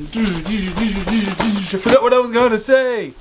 I forgot what I was going to say.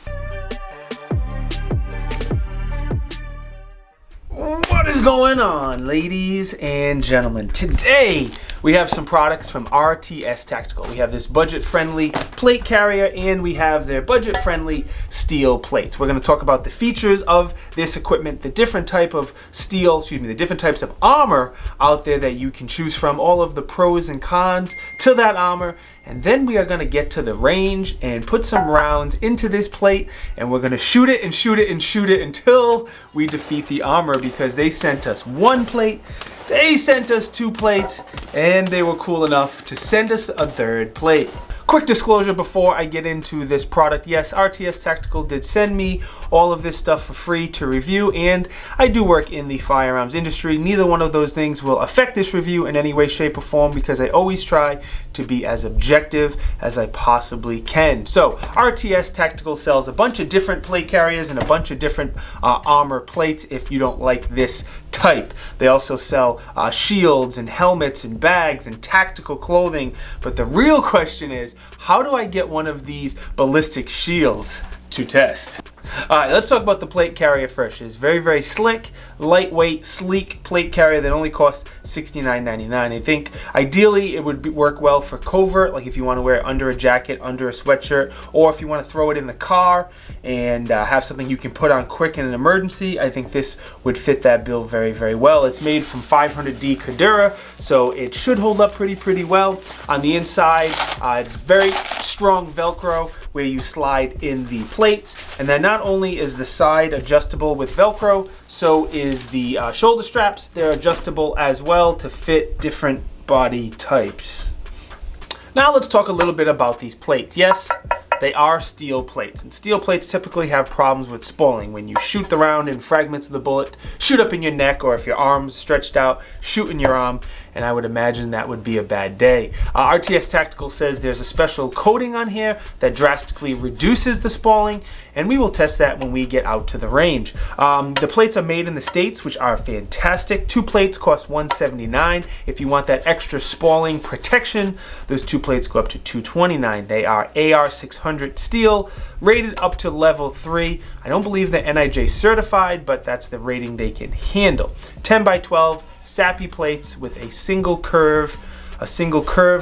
What is going on, ladies and gentlemen? Today we have some products from RTS Tactical. We have this budget-friendly plate carrier and we have their budget-friendly steel plates. We're going to talk about the features of this equipment, the different type of steel, the different types of armor out there that you can choose from, all of the pros and cons to that armor. And then we are going to get to the range and put some rounds into this plate, and we're going to shoot it and shoot it and shoot it until we defeat the armor, because they sent us one plate, they sent us two plates, and they were cool enough to send us a third plate. Quick disclosure before I get into this product. Yes, RTS Tactical did send me all of this stuff for free to review, and I do work in the firearms industry. Neither one of those things will affect this review in any way, shape, or form, because I always try to be as objective as I possibly can. So RTS Tactical sells a bunch of different plate carriers and a bunch of different armor plates if you don't like this type. They also sell shields and helmets and bags and tactical clothing. But the real question is, how do I get one of these ballistic shields to test? Alright, let's talk about the plate carrier first. It's very, very slick, lightweight, sleek plate carrier that only costs $69.99. I think ideally it would work well for covert, like if you want to wear it under a jacket, under a sweatshirt, or if you want to throw it in the car and have something you can put on quick in an emergency. I think this would fit that bill very, very well. It's made from 500D Cordura, so it should hold up pretty well. On the inside, it's very strong Velcro where you slide in the plates, and then not only is the side adjustable with Velcro, so is the shoulder straps. They're adjustable as well to fit different body types. Now let's talk a little bit about these plates. Yes, they are steel plates, and steel plates typically have problems with spalling. When you shoot the round and fragments of the bullet shoot up in your neck, or if your arm's stretched out, shoot in your arm, and I would imagine that would be a bad day. RTS Tactical says there's a special coating on here that drastically reduces the spalling, and we will test that when we get out to the range. The plates are made in the States, which are fantastic. Two plates cost $179. If you want that extra spalling protection, those two plates go up to $229. They are AR600 steel, rated up to level 3. I don't believe they're NIJ certified, but that's the rating they can handle. 10 by 12 sappy plates with a single curve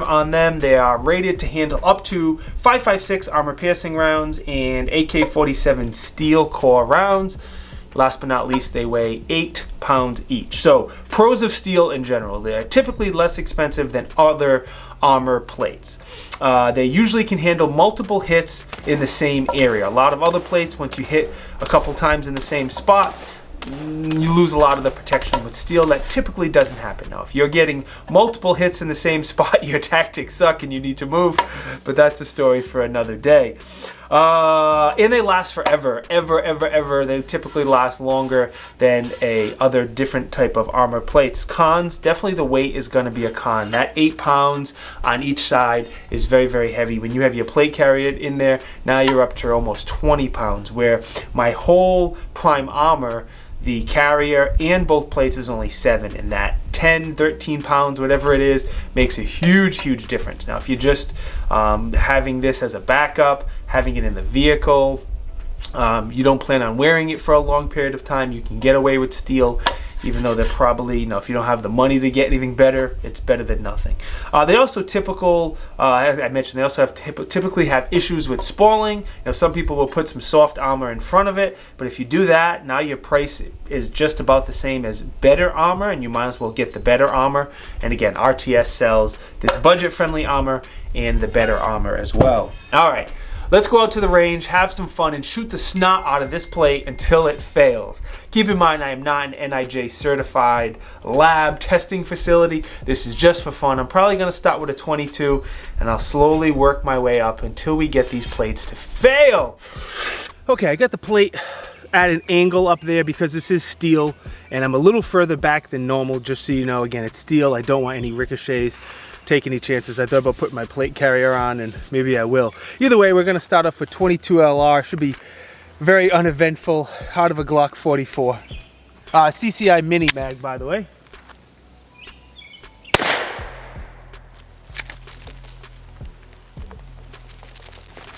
on them. They are rated to handle up to 5.56 armor piercing rounds and AK-47 steel core rounds. Last but not least, they weigh 8 pounds each. So pros of steel in general: they are typically less expensive than other armor plates. They usually can handle multiple hits in the same area. A lot of other plates, once you hit a couple times in the same spot, you lose a lot of the protection. With steel, that typically doesn't happen. Now, if you're getting multiple hits in the same spot, your tactics suck and you need to move, but that's a story for another day. And they last forever, ever. They typically last longer than other different type of armor plates. Cons, definitely the weight is going to be a con. That 8 pounds on each side is very, very heavy. When you have your plate carrier in there, now you're up to almost 20 pounds, where my whole prime armor, the carrier and both plates, is only 7, and that 10, 13 pounds, whatever it is, makes a huge difference. Now, if you're just having this as a backup, having it in the vehicle, you don't plan on wearing it for a long period of time, you can get away with steel, even though they're probably, if you don't have the money to get anything better, it's better than nothing. They also as I mentioned, they also have typically have issues with spalling. Some people will put some soft armor in front of it, but if you do that, now your price is just about the same as better armor, and you might as well get the better armor. And again, RTS sells this budget-friendly armor and the better armor as well. All right. Let's go out to the range, have some fun, and shoot the snot out of this plate until it fails. Keep in mind, I am not an NIJ certified lab testing facility. This is just for fun. I'm probably going to start with a 22, and I'll slowly work my way up until we get these plates to fail. Okay, I got the plate at an angle up there because this is steel, and I'm a little further back than normal, just so you know. Again, it's steel. I don't want any ricochets. Take any chances. I thought about putting my plate carrier on, and maybe I will. Either way, we're going to start off with 22 LR. Should be very uneventful, out of a Glock 44. CCI mini mag, by the way.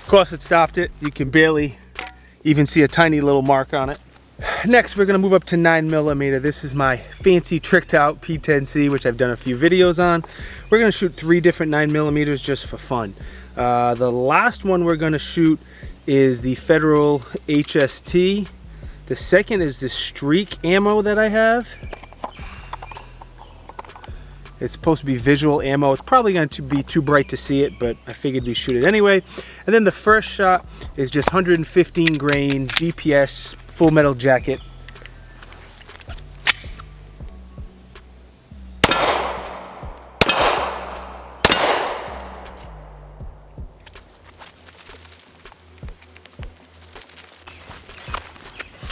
course, it stopped it. You can barely even see a tiny little mark on it. Next, we're gonna move up to 9mm. This is my fancy tricked out P10C, which I've done a few videos on. We're gonna shoot 3 different 9mm just for fun. The last one we're gonna shoot is the Federal HST. The second is the streak ammo that I have. It's supposed to be visual ammo. It's probably going to be too bright to see it, but I figured we shoot it anyway. And then the first shot is just 115 grain GPS full metal jacket.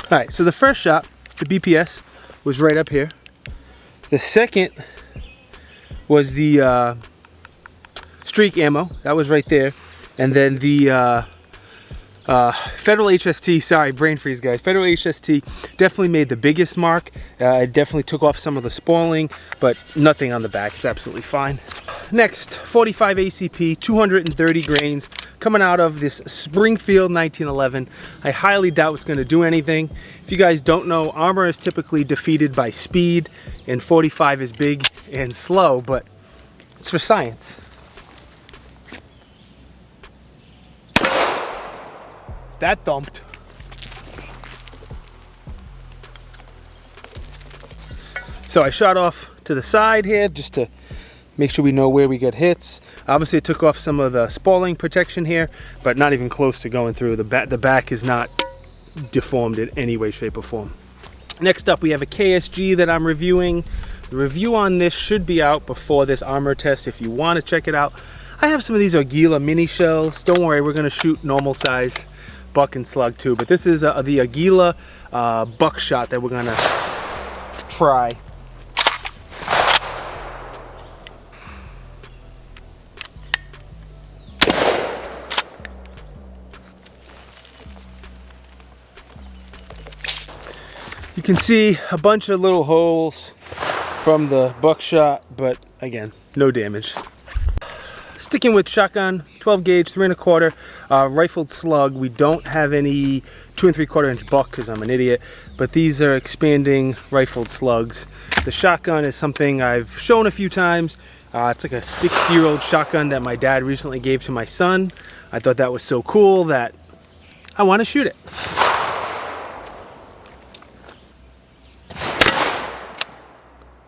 All right, so the first shot, the BPS, was right up here. The second was the streak ammo. That was right there. And then the Federal HST, sorry, brain freeze guys. Federal HST definitely made the biggest mark. It definitely took off some of the spalling, but nothing on the back. It's absolutely fine. Next, 45 ACP, 230 grains, coming out of this Springfield 1911. I highly doubt it's going to do anything. If you guys don't know, armor is typically defeated by speed, and 45 is big and slow, but it's for science. That thumped. So I shot off to the side here just to make sure we know where we get hits. Obviously it took off some of the spalling protection here, but not even close to going through. The back is not deformed in any way, shape, or form. Next up, we have a KSG that I'm reviewing. The review on this should be out before this armor test if you want to check it out. I have some of these Aguila mini shells. Don't worry, we're going to shoot normal size buck and slug too, but this is the Aguila buckshot that we're going to try. You can see a bunch of little holes from the buckshot, but again, no damage. Sticking with shotgun, 12 gauge, 3 1/4, rifled slug. We don't have any 2 3/4 inch buck because I'm an idiot, but these are expanding rifled slugs. The shotgun is something I've shown a few times. It's like a 60-year-old shotgun that my dad recently gave to my son. I thought that was so cool that I want to shoot it.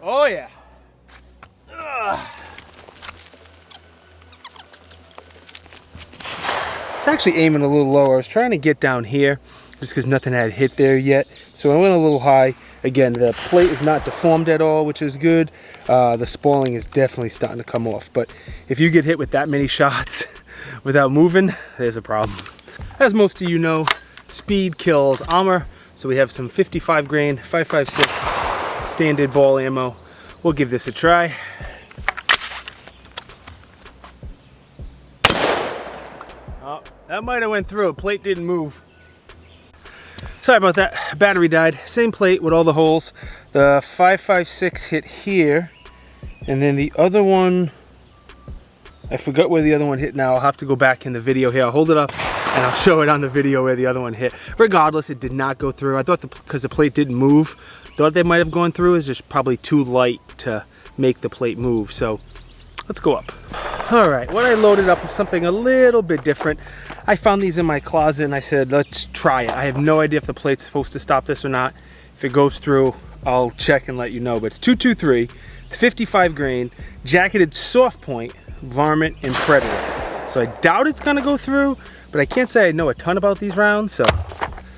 Oh yeah. Ugh. It's actually aiming a little lower. I was trying to get down here just because nothing had hit there yet. So I went a little high. Again, the plate is not deformed at all, which is good. The spalling is definitely starting to come off. But if you get hit with that many shots without moving, there's a problem. As most of you know, speed kills armor. So we have some 55 grain, 5.56 standard ball ammo. We'll give this a try. Oh, that might have went through. Plate didn't move. Sorry about that. Battery died. Same plate with all the holes. The 5.56 hit here, and then the other one, I forgot where the other one hit now. I'll have to go back in the video here. I'll hold it up and I'll show it on the video where the other one hit. Regardless, it did not go through. I thought because the plate didn't move, thought they might have gone through. It's just probably too light to make the plate move. So let's go up. All right, what I loaded up is something a little bit different. I found these in my closet and I said, let's try it. I have no idea if the plate's supposed to stop this or not. If it goes through, I'll check and let you know. But it's 223, it's 55 grain, jacketed soft point, varmint, and predator. So I doubt it's gonna go through, but I can't say I know a ton about these rounds, so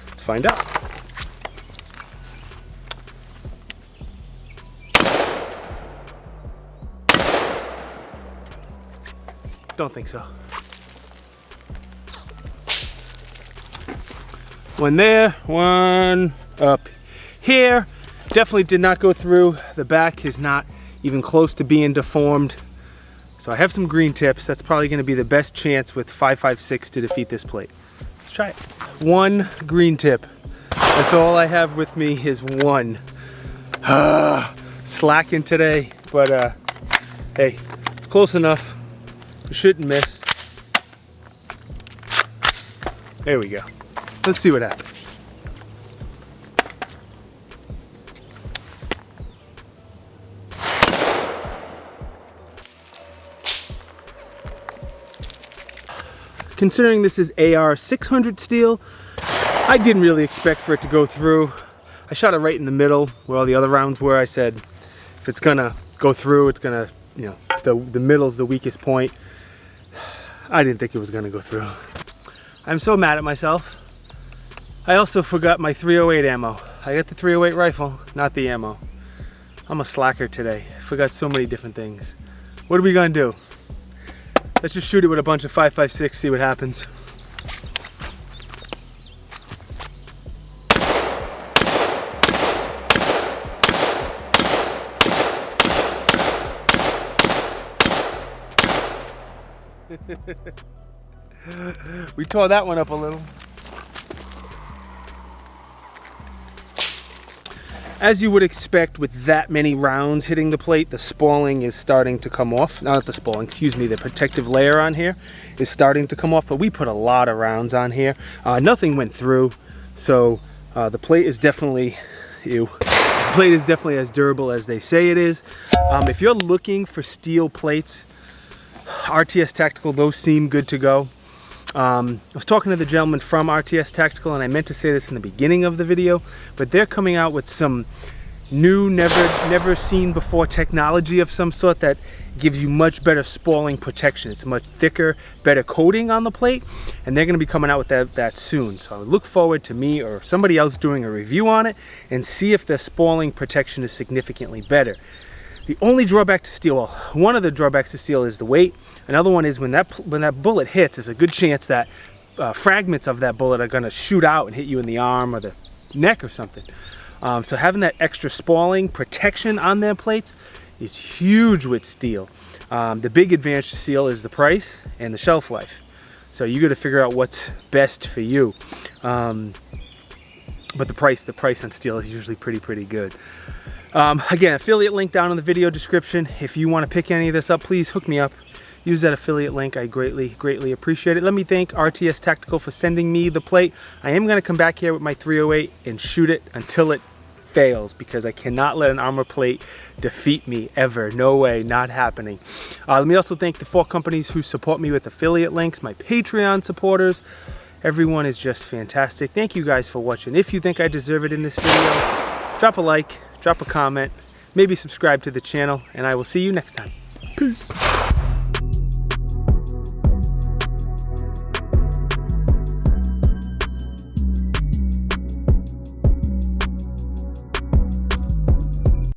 let's find out. Don't think so. One there, one up here. Definitely did not go through. The back is not even close to being deformed. So I have some green tips. That's probably going to be the best chance with 5.56 to defeat this plate. Let's try it. One green tip. That's all I have with me is one. Slacking today, but hey, it's close enough. You shouldn't miss. There we go. Let's see what happens. Considering this is AR600 steel, I didn't really expect for it to go through. I shot it right in the middle where all the other rounds were. I said, if it's gonna go through, it's gonna, you know, the middle's the weakest point. I didn't think it was gonna go through. I'm so mad at myself. I also forgot my 308 ammo. I got the 308 rifle, not the ammo. I'm a slacker today. I forgot so many different things. What are we gonna do? Let's just shoot it with a bunch of 5.56, see what happens. We tore that one up a little. As you would expect with that many rounds hitting the plate, the spalling is starting to come off. Not the spalling, excuse me, the protective layer on here is starting to come off, but we put a lot of rounds on here. Nothing went through, so the plate is definitely, the plate is definitely as durable as they say it is. If you're looking for steel plates, RTS Tactical, those seem good to go. I was talking to the gentleman from RTS Tactical, and I meant to say this in the beginning of the video, but they're coming out with some new, never seen before technology of some sort that gives you much better spalling protection. It's a much thicker, better coating on the plate, and they're going to be coming out with that soon. So I look forward to me or somebody else doing a review on it and see if the spalling protection is significantly better. The only drawback to steel, well, one of the drawbacks to steel is the weight. Another one is when that bullet hits, there's a good chance that fragments of that bullet are going to shoot out and hit you in the arm or the neck or something. So having that extra spalling protection on their plates is huge with steel. The big advantage to steel is the price and the shelf life. So you got to figure out what's best for you. But the price on steel is usually pretty good. Again, affiliate link down in the video description. If you want to pick any of this up, please hook me up. Use that affiliate link. I greatly appreciate it. Let me thank RTS Tactical for sending me the plate. I am going to come back here with my 308 and shoot it until it fails, because I cannot let an armor plate defeat me ever. No way, not happening. Let me also thank the 4 companies who support me with affiliate links, my Patreon supporters. Everyone is just fantastic. Thank you guys for watching. If you think I deserve it in this video, drop a like, drop a comment, maybe subscribe to the channel, and I will see you next time. Peace.